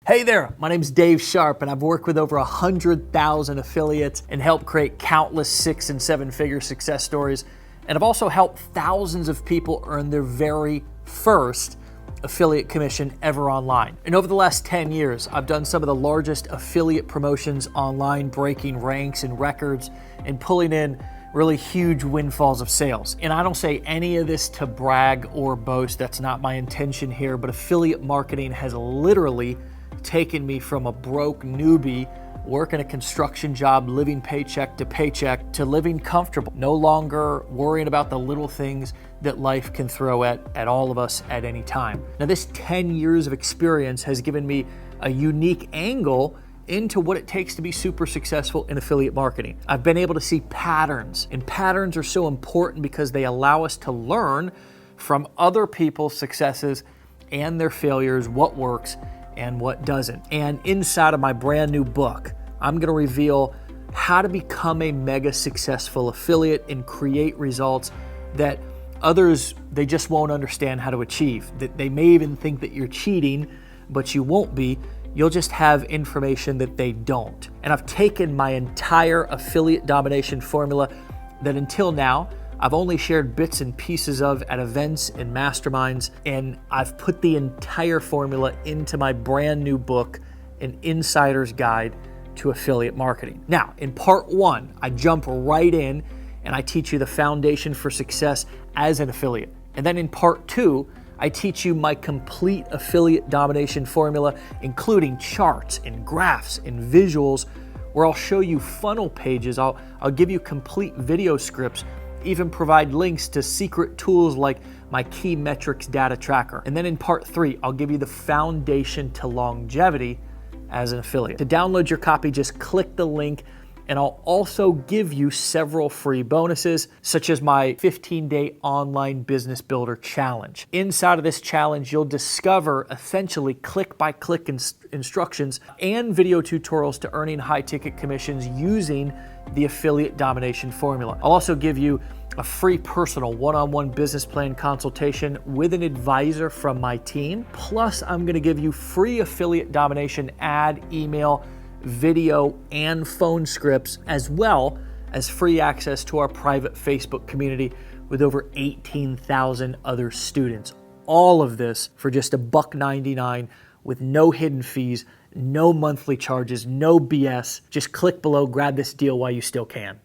Hey there, my name's Dave Sharp and I've worked with over 100,000 affiliates and helped create countless 6- and 7-figure success stories. And I've also helped thousands of people earn their very first affiliate commission ever online. And over the last 10 years, I've done some of the largest affiliate promotions online, breaking ranks and records and pulling in really huge windfalls of sales. And I don't say any of this to brag or boast, that's not my intention here, but affiliate marketing has literally taken me from a broke newbie working a construction job, living paycheck to paycheck, to living comfortable, no longer worrying about the little things that life can throw at all of us at any time. Now, this 10 years of experience has given me a unique angle into what it takes to be super successful in affiliate marketing. I've been able to see patterns, and patterns are so important because they allow us to learn from other people's successes and their failures, what works and what doesn't. And inside of my brand new book, I'm gonna reveal how to become a mega successful affiliate and create results that others, they just won't understand how to achieve. That they may even think that you're cheating, but you won't be. You'll just have information that they don't. And I've taken my entire affiliate domination formula that until now, I've only shared bits and pieces of at events and masterminds, and I've put the entire formula into my brand new book, An Insider's Guide to Affiliate Marketing. Now, in part 1, I jump right in and I teach you the foundation for success as an affiliate. And then in part 2, I teach you my complete affiliate domination formula, including charts and graphs and visuals, where I'll show you funnel pages, I'll give you complete video scripts, even provide links to secret tools like my key metrics data tracker. And then in part 3, I'll give you the foundation to longevity as an affiliate. To download your copy, just click the link, and I'll also give you several free bonuses, such as my 15-day online business builder challenge. Inside of this challenge, you'll discover essentially click-by-click instructions and video tutorials to earning high-ticket commissions using the affiliate domination formula. I'll also give you a free personal one-on-one business plan consultation with an advisor from my team. Plus, I'm gonna give you free affiliate domination ad, email, video, and phone scripts, as well as free access to our private Facebook community with over 18,000 other students. All of this for just $1.99 with no hidden fees, no monthly charges, no BS. Just click below, grab this deal while you still can.